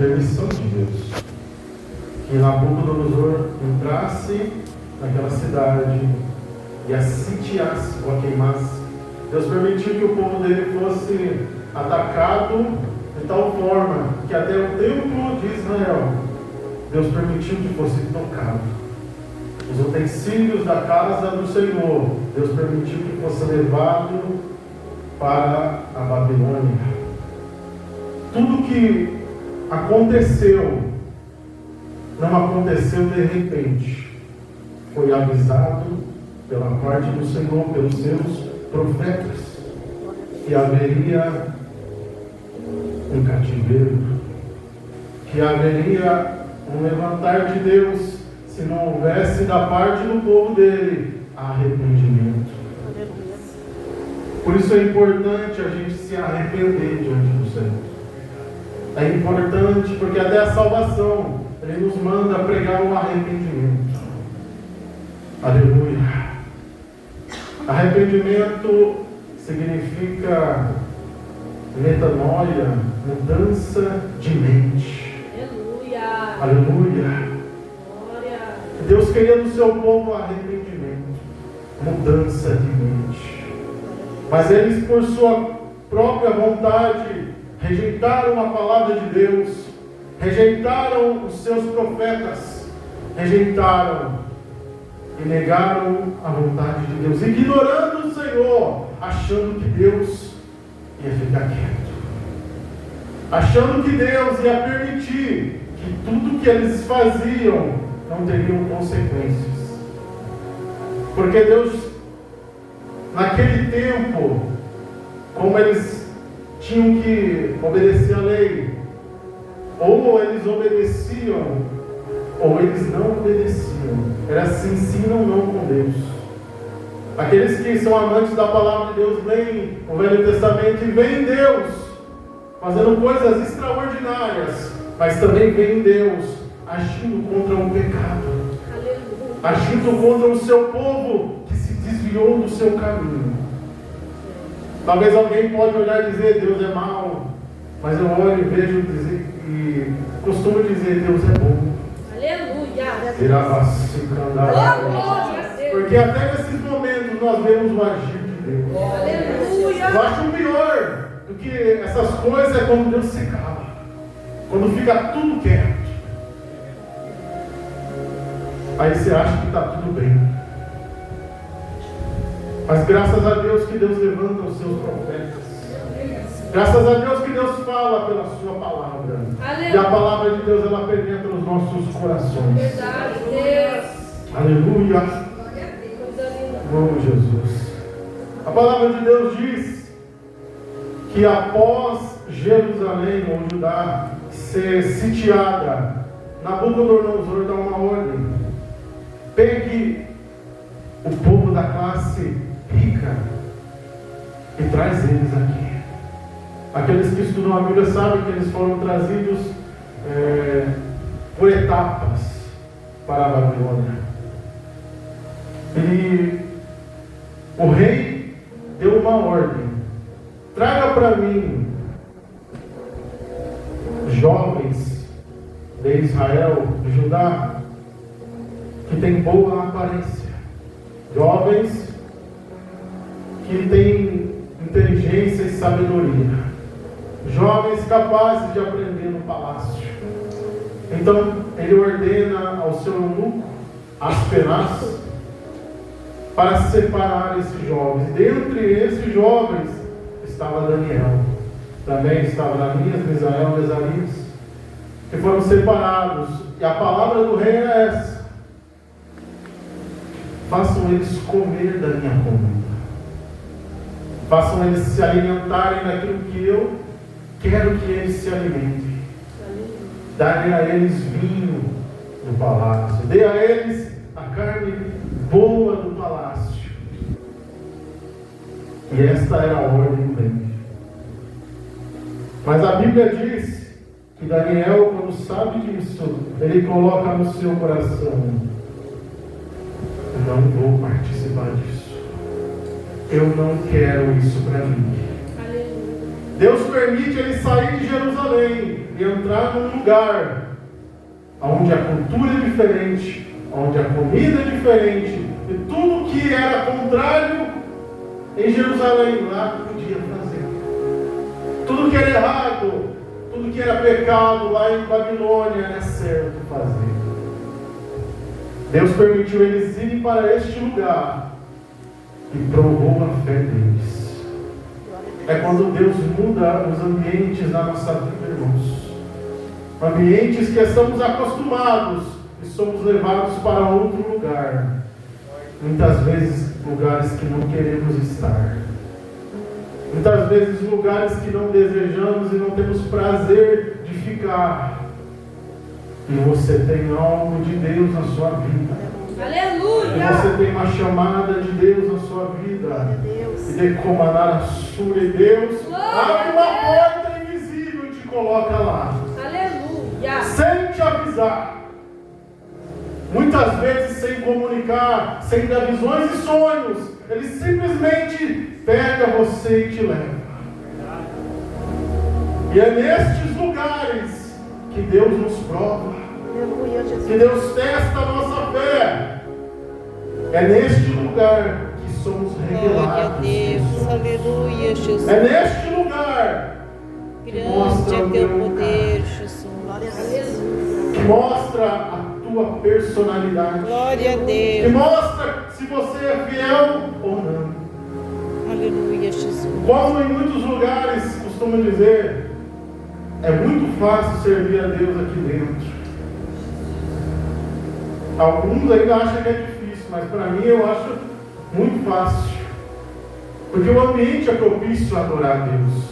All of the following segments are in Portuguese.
permissão de Deus que Nabucodonosor entrasse naquela cidade e a sitiasse ou a queimasse. Deus permitiu que o povo dele fosse atacado de tal forma que até o templo de Israel, Deus permitiu que fosse tocado. Os utensílios da casa do Senhor, Deus permitiu que fosse levado para a Babilônia. Tudo que aconteceu, não aconteceu de repente. Foi avisado pela parte do Senhor, pelos seus profetas, que haveria um cativeiro, que haveria um levantar de Deus, se não houvesse da parte do povo dele arrependimento. Por isso é importante a gente se arrepender diante do Senhor. É importante porque até a salvação Ele nos manda pregar o arrependimento. Aleluia. Arrependimento significa metanoia, mudança de mente. Aleluia. Aleluia. Glória. Deus queria do seu povo arrependimento, mudança de mente. Mas eles, por sua própria vontade, rejeitaram a palavra de Deus, rejeitaram os seus profetas, rejeitaram e negaram a vontade de Deus, ignorando o Senhor, achando que Deus ia ficar quieto, achando que Deus ia permitir que tudo que eles faziam não teriam consequências. Porque Deus, naquele tempo, como eles tinham que obedecer a lei, ou eles obedeciam, ou eles não obedeciam. Era assim, sim ou não com Deus. Aqueles que são amantes da palavra de Deus leem o Velho Testamento e veem Deus fazendo coisas extraordinárias, mas também veem Deus agindo contra o pecado, agindo contra o seu povo que se desviou do seu caminho. Talvez alguém pode olhar e dizer, Deus é mau, mas eu olho e vejo dizer, e costumo dizer, Deus é bom. Aleluia. Porque até nesses momentos nós vemos o agir de Deus. Aleluia. Eu acho pior do que essas coisas é quando Deus se cala, quando fica tudo quieto. Aí você acha que está tudo bem. Mas graças a Deus que Deus levanta os seus profetas. Graças a Deus que Deus fala pela sua palavra. Aleluia. E a palavra de Deus, ela penetra os nossos corações. Verdade, Deus. Aleluia. Coisa linda. Oh, Jesus. A palavra de Deus diz que após Jerusalém ou Judá ser sitiada, Nabucodonosor dá uma ordem: pegue o povo da classe rica e traz eles aqui. Aqueles que estudam a Bíblia sabem que eles foram trazidos por etapas para a Babilônia. E o rei deu uma ordem: traga para mim jovens de Israel, de Judá, que têm boa aparência, jovens que têm inteligência e sabedoria, jovens capazes de aprender no palácio. Então ele ordena ao seu eunuco Aspenaz para separar esses jovens. Dentre esses jovens estava Daniel, também estava Ananias, Misael e Azarias, que foram separados. E a palavra do rei é essa: façam eles comer da minha comida, façam eles se alimentarem daquilo que eu quero que eles se alimentem. Dê a eles vinho do palácio, dê a eles a carne boa do palácio. E esta era a ordem do rei. Mas a Bíblia diz que Daniel, quando sabe disso, ele coloca no seu coração: não vou participar disso, eu não quero isso para mim. Aleluia. Deus permite ele sair de Jerusalém, e entrar num lugar onde a cultura é diferente, onde a comida é diferente, e tudo que era contrário em Jerusalém, lá podia fazer. Tudo que era errado, tudo que era pecado lá em Babilônia era certo fazer. Deus permitiu eles irem para este lugar e provou a fé deles. É quando Deus muda os ambientes da nossa vida, irmãos. Ambientes que estamos acostumados e somos levados para outro lugar. Muitas vezes lugares que não queremos estar. Muitas vezes lugares que não desejamos e não temos prazer de ficar. E você tem algo de Deus na sua vida. Aleluia! E você tem uma chamada de Deus na sua vida. E de comandar a sua, e Deus abre uma porta invisível e te coloca lá. Aleluia! Sem te avisar. Muitas vezes sem comunicar, sem dar visões e sonhos. Ele simplesmente pega você e te leva. E é nestes lugares que Deus nos prova. Que Deus testa a nossa fé. É neste lugar que somos revelados. Deus, aleluia, Jesus. É neste lugar que mostra Grande é o teu teu poder, caráter, Jesus. que mostra a tua personalidade, Glória a que Deus. mostra se você é fiel ou não. Aleluia, Jesus. Como em muitos lugares costumam dizer, é muito fácil servir a Deus aqui dentro. Alguns ainda acham que é difícil, mas para mim eu acho muito fácil. Porque o ambiente é propício a adorar a Deus.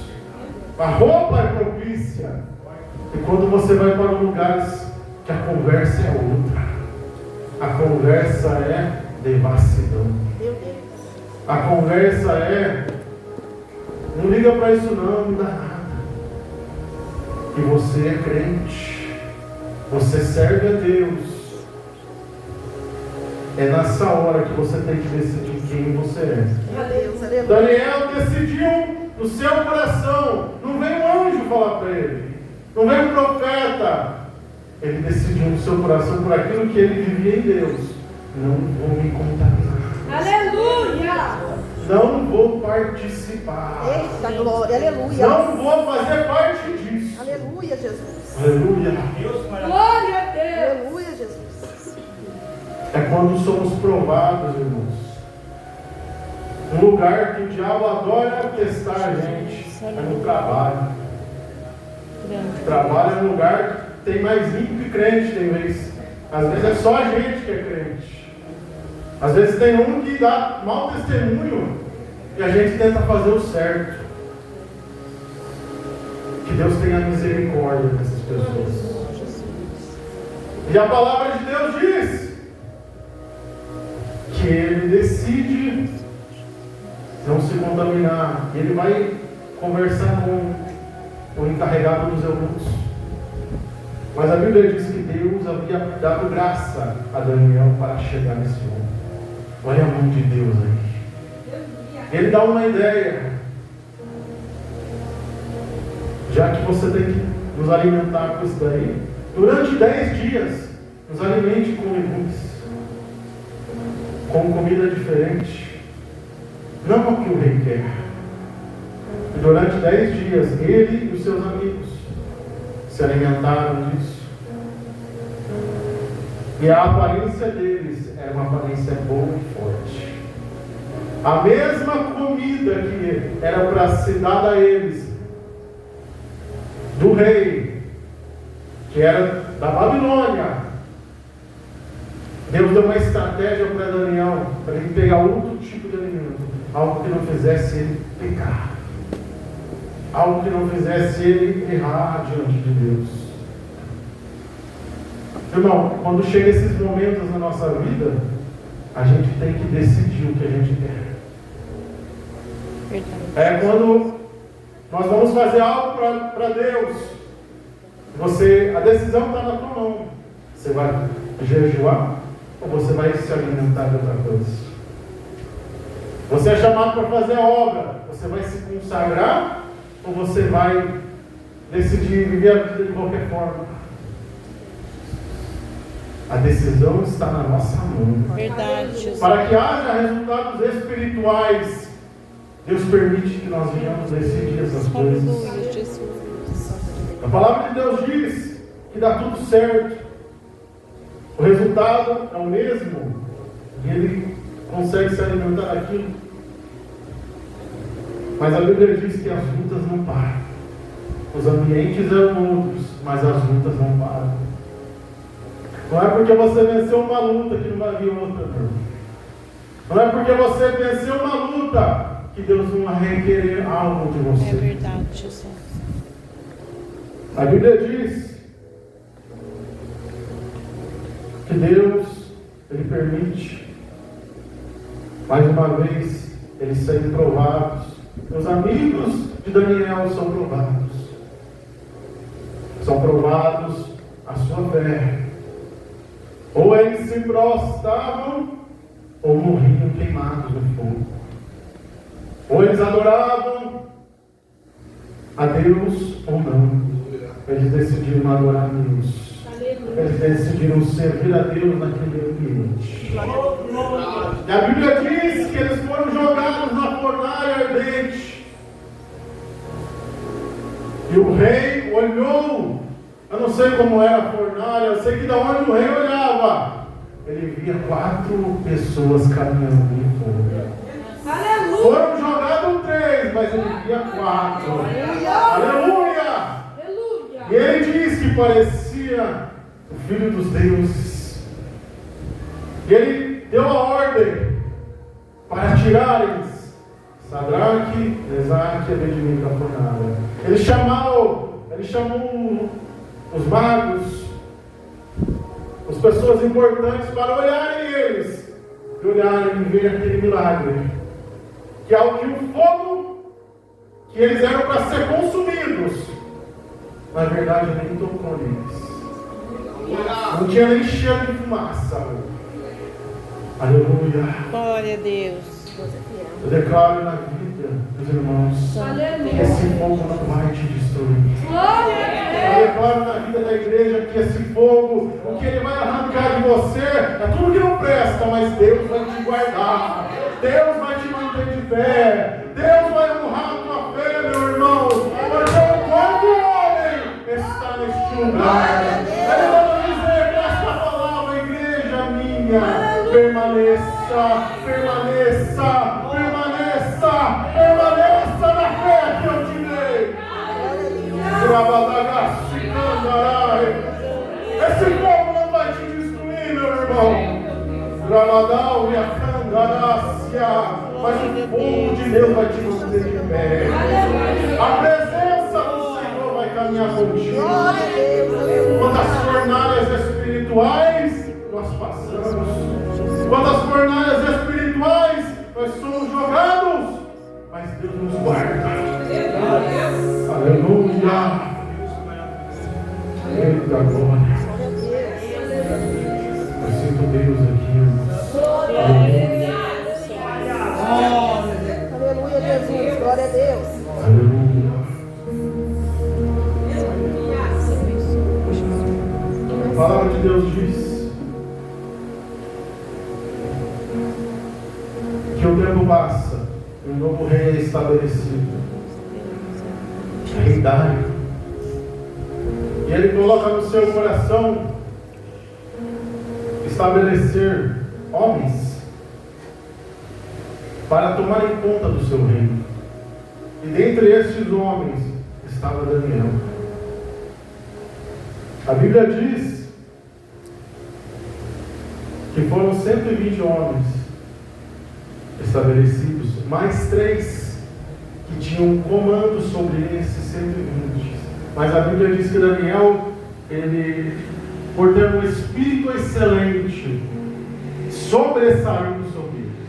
A roupa é propícia. E quando você vai para lugares que a conversa é outra, a conversa é devassidão. A conversa é: não liga para isso não dá nada. E você é crente, você serve a Deus. É nessa hora que você tem que decidir quem você é. Daniel decidiu no seu coração. Não veio um anjo falar para ele, não veio um profeta. Ele decidiu no seu coração por aquilo que ele vivia em Deus. Não vou me contaminar. Aleluia! Não vou participar. Eita glória, aleluia. Não vou fazer parte disso. Aleluia, Jesus. Aleluia. Glória a Deus! Aleluia, Jesus. É quando somos provados, irmãos. Um lugar que o diabo adora testar a gente é no trabalho. O trabalho é um lugar que tem mais ímpio que crente, tem vezes. Às vezes é só a gente que é crente. Às vezes tem um que dá mau testemunho e a gente tenta fazer o certo. Que Deus tenha misericórdia dessas pessoas. E a palavra de Deus diz que Ele decide não se contaminar. Ele vai conversar com o encarregado dos eunucos. Mas a Bíblia diz que Deus havia dado graça a Daniel para chegar nesse homem. Olha a mão de Deus aí. Ele dá uma ideia. Já que você tem que nos alimentar com isso daí, durante 10 dias, nos alimente com legumes, com comida diferente, não o que o rei quer. E durante 10 dias, ele e os seus amigos se alimentaram disso. E a aparência deles era uma aparência boa e forte. A mesma comida que era para ser dada a eles do rei, que era da Babilônia, Deus deu uma estratégia para Daniel, para ele pegar outro tipo de alimento, algo que não fizesse ele pecar, algo que não fizesse ele errar diante de Deus. Irmão, quando chega esses momentos na nossa vida, a gente tem que decidir o que a gente quer. É quando nós vamos fazer algo para Deus, a decisão está na tua mão. Você vai jejuar ou você vai se alimentar de outra coisa? Você é chamado para fazer a obra, você vai se consagrar ou você vai decidir viver a vida de qualquer forma. A decisão está na nossa mão. Verdade, Jesus. Para que haja resultados espirituais, Deus permite que nós venhamos decidir essas coisas. Aleluia, Jesus. A palavra de Deus diz que dá tudo certo. O resultado é o mesmo. E ele consegue se alimentar daquilo. Mas a Bíblia diz que as lutas não param. Os ambientes eram outros, mas as lutas não param. Não é porque você venceu uma luta que não vai vir outra, não. Não é porque você venceu uma luta que Deus não vai requerer algo de você. É verdade, Jesus. A Bíblia diz que Deus, Ele permite, mais uma vez, eles serem provados. Os amigos de Daniel são provados. São provados a sua fé. Ou eles se prostravam, ou morriam queimados no fogo. Ou eles adoravam a Deus, ou não. Eles decidiram adorar a Deus. Eles decidiram servir a Deus naquele ambiente. E a Bíblia diz que eles foram jogados na fornalha ardente. E o rei olhou. Eu não sei como era a fornalha, eu sei que da onde o rei olhava, ele via 4 pessoas caminhando em fogo. Aleluia. Foram jogados 3, mas ele via 4. Aleluia! E ele diz que parecia o Filho dos Deuses. E ele deu a ordem para tirarem Sadraque, Mesaque e Abednego da fornalha. Ele chamou os magos, as pessoas importantes, para olharem eles e olharem e ver aquele milagre. Que é o que o fogo que eles eram para ser consumidos, na verdade nem tocou neles. Não tinha nem cheiro de fumaça. Aleluia. Glória a Deus. Eu declaro na vida dos irmãos que esse fogo não vai te destruir. Eu declaro na vida da igreja que esse fogo, o que ele vai arrancar de você, é tudo que não presta, mas Deus vai te guardar. Deus vai te manter de pé. Deus vai honrar a tua fé, meu irmão. Porque o quarto homem está neste lugar. Ele vai dizer que esta palavra, igreja minha, permaneça, permaneça, permaneça, permaneça na fé que eu te dei. Esse fogo não vai te destruir, meu irmão. Granadal e a Candarácia. Mas o fogo de Deus vai te manter de pé. A presença do Senhor vai caminhar contigo. Quantas fornalhas espirituais nós passamos. Quantas fornalhas espirituais nós somos jogados. Mas Deus nos guarda. Aleluia. Eita glória. Eu sinto Deus aqui, irmãos. Aleluia, Jesus. Glória a Deus. Aleluia. A palavra de Deus diz que o tempo passa e um novo rei é estabelecido. Rei Dário. E ele coloca no seu coração estabelecer homens para tomarem conta do seu reino. E dentre estes homens estava Daniel. A Bíblia diz que foram 120 homens estabelecidos, mais 3 que tinham comando sobre esses 120. Mas a Bíblia diz que Daniel, ele, por ter um espírito excelente, sobressaiu sobre eles.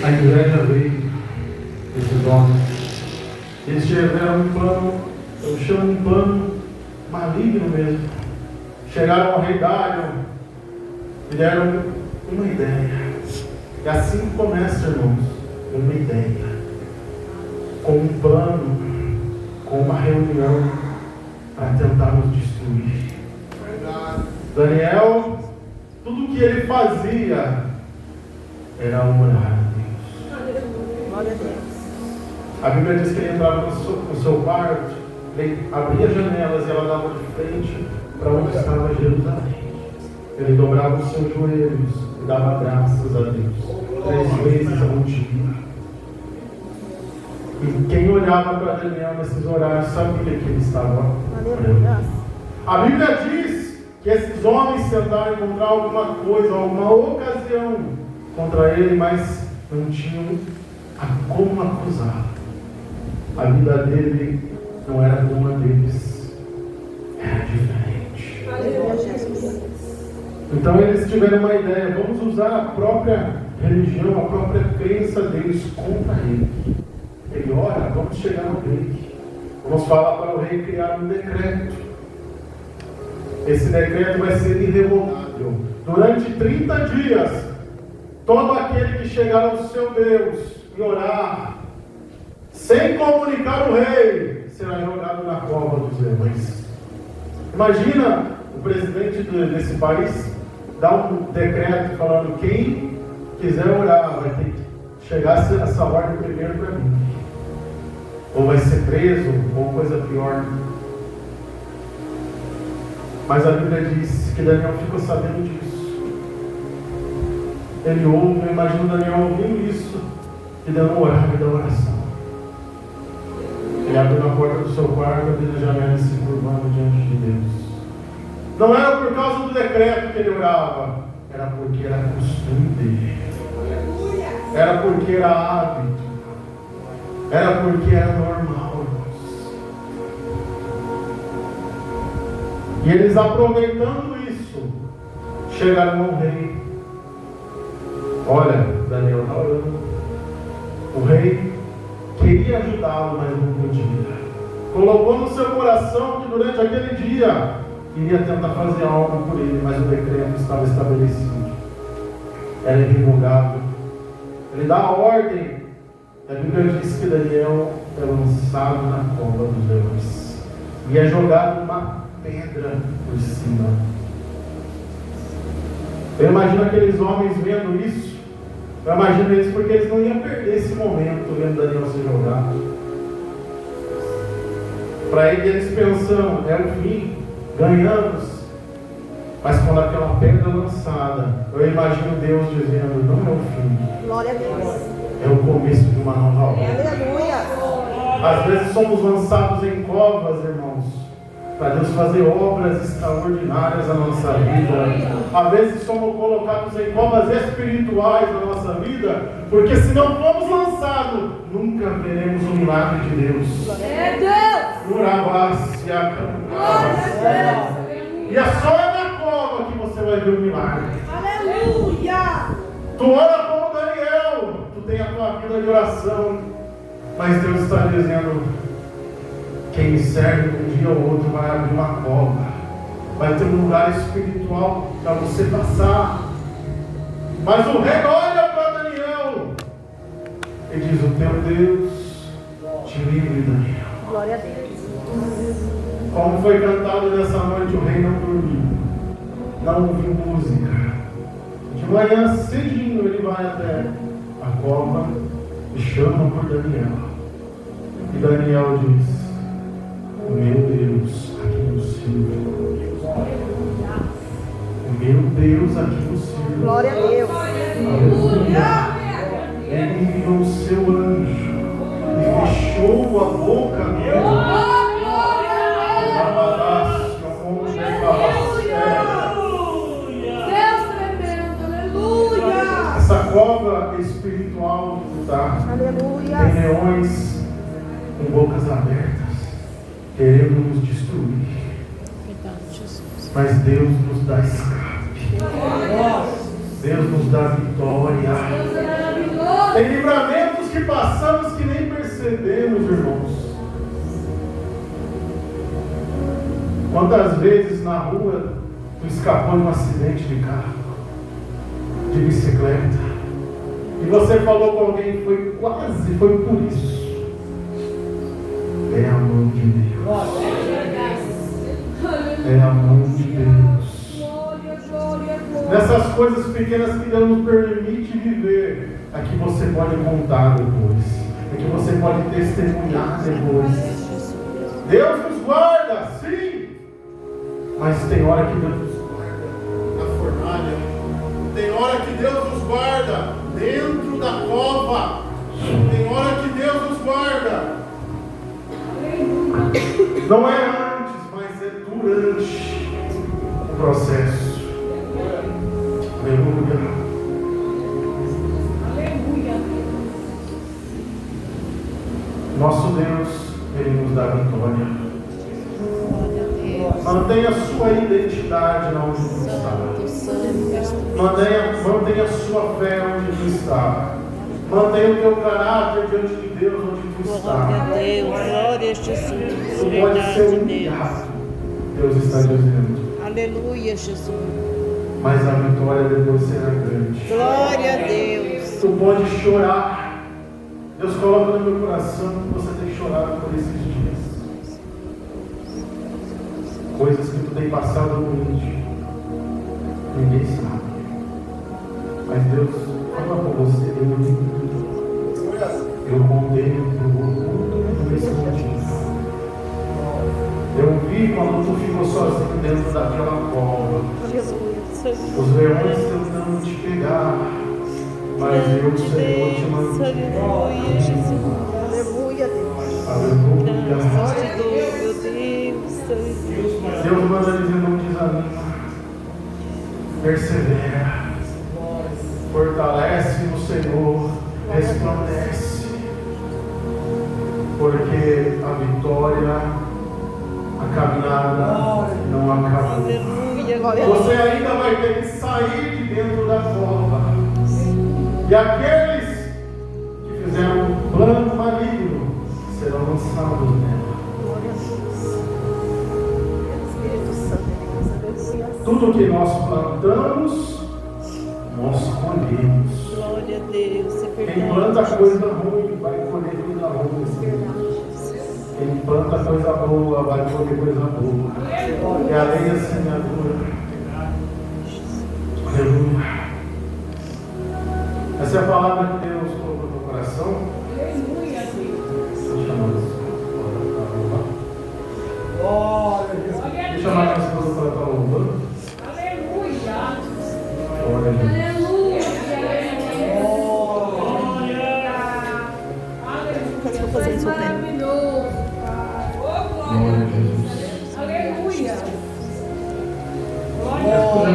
A inveja veio desses homens. Eles tiveram um plano, eu chamo um plano maligno mesmo. Chegaram ao rei Dário e deram uma ideia. E assim começa, irmãos, uma ideia. Com um plano, com uma reunião para tentar nos destruir. Daniel, tudo que ele fazia era orar a Deus. Glória a Deus. A Bíblia diz que ele entrava no seu quarto, ele abria as janelas e ela dava de frente para onde estava Jerusalém. Ele dobrava os seus joelhos e dava graças a Deus 3 vezes ao dia. E quem olhava para Daniel nesses horários sabia que ele estava orando. A Bíblia diz que esses homens tentaram encontrar alguma coisa, alguma ocasião contra ele, mas não tinham a como acusar. A vida dele não era como a deles, era diferente. Então eles tiveram uma ideia: vamos usar a própria religião, a própria crença deles contra ele. Ele ora, vamos chegar no rei, vamos falar para o rei criar um decreto. Esse decreto vai ser irrevogável. Durante 30 dias, todo aquele que chegar ao seu Deus e orar, sem comunicar o rei, será jogado na cova dos leões. Imagina o presidente desse país dar um decreto falando: quem quiser orar vai ter que chegar essa ordem primeiro para mim, ou vai ser preso, ou coisa pior. Mas a Bíblia diz que Daniel ficou sabendo disso. Ele ouve, eu imagino Daniel ouvindo isso e dando um horário da oração. Ele abriu na porta do seu quarto, abriu a janela e se curvando diante de Deus. Não era por causa do decreto que ele orava, era porque era costume dele, era porque era hábito, era porque era normal. E eles, aproveitando isso, chegaram ao rei. Olha, Daniel está orando. O rei queria ajudá-lo, mas não podia. Colocou no seu coração que durante aquele dia iria tentar fazer algo por ele, mas o decreto estava estabelecido, era irrevogável. Ele dá a ordem. A Bíblia diz que Daniel é lançado na cova dos leões e é jogado uma pedra por cima. Eu imagino aqueles homens vendo isso. Eu imagino eles, porque eles não iam perder esse momento vendo Daniel ser jogado. Para eles pensam: é o fim, ganhamos. Mas quando aquela pedra é lançada, eu imagino Deus dizendo: não é o fim, Glória a Deus. é o começo de uma nova obra. Aleluia. Às vezes somos lançados em covas, irmãos, para Deus fazer obras extraordinárias na nossa vida. Às vezes somos colocados em covas espirituais na nossa vida, porque se não formos lançados, nunca veremos o milagre de Deus. É Deus. E é só na cova que você vai ver o milagre. Aleluia. Tu ora como Daniel, tu tem a tua vida de oração, mas Deus está dizendo: quem me serve um dia ou outro vai abrir uma cova, vai ter um lugar espiritual para você passar. Mas o rei olha para Daniel e diz: o teu Deus te livre, Daniel. Glória a Deus. Como foi cantado nessa noite, o rei não dormiu, não ouviu música. De manhã cedinho ele vai até a cova e chama por Daniel. E Daniel diz: meu Deus, aqui no céu. Meu Deus, aqui no céu. Glória a Deus. Aleluia. Ele enviou o seu anjo e fechou a boca dele. Deus tremendo. Aleluia. Essa cova espiritual está. Aleluia. Tem leões com bocas abertas, querendo nos destruir. Mas Deus nos dá escape. Deus nos dá vitória. Tem livramentos que passamos que nem percebemos, irmãos. Quantas vezes na rua tu escapou de um acidente de carro, de bicicleta, e você falou com alguém: foi quase, foi por isso. É a mão de Deus. É a mão de Deus. Nessas coisas pequenas que Deus nos permite viver, é que você pode contar depois. É que você pode testemunhar depois. Deus nos guarda, sim. Mas tem hora que Deus nos guarda na fornalha. Tem hora que Deus nos guarda dentro da cova. Tem hora que Deus nos guarda. Não é antes, mas é durante o processo. Aleluia. Nosso Deus, Ele nos dá vitória. Mantenha sua identidade onde tu está. Mantenha sua fé onde tu está. Mantenha o teu caráter diante de Deus onde tu está. Glória a Deus, glória a Jesus. Tu pode ser Verdade, Deus. humilhado. Deus está dizendo. Aleluia, Jesus. Mas a vitória depois será grande. Glória a Deus. Tu pode chorar. Deus coloca no meu coração que você tem chorado por esses dias. Coisas que tu tem passado no íntimo. Ninguém sabe. Mas Deus fala com você. Eu contemplo tudo escondido. Eu vi quando tu ficou sozinho dentro daquela cova. Os leões tentando te pegar. Mas eu, Senhor, te mantive. Aleluia, Jesus. Aleluia, Deus. Aleluia. Glória a Deus, meu Deus. Deus manda dizer, não desanima. Persevera. Fortalece no Senhor. Resplandece. Porque a vitória, a caminhada não acabou. Aleluia, glória a Deus. Você ainda vai ter que sair de dentro da cova. E aqueles que fizeram um plano maligno serão lançados nela. Glória a Deus. Espírito Santo de Deus, aleluia. Tudo que nós plantamos, nós colhemos. Glória a Deus, é Quem planta verdade. coisa ruim vai colher coisa ruim. Quem planta coisa boa vai colher coisa boa. É a lei da semeadura. Aleluia. Essa é a palavra que Deus colocou no meu coração. Estou chamando Deixa eu chamar a minha esposa para estar louvando. Glória a Deus. O que eu vou fazer isso bem? Glória a Jesus. Aleluia. Minha esposa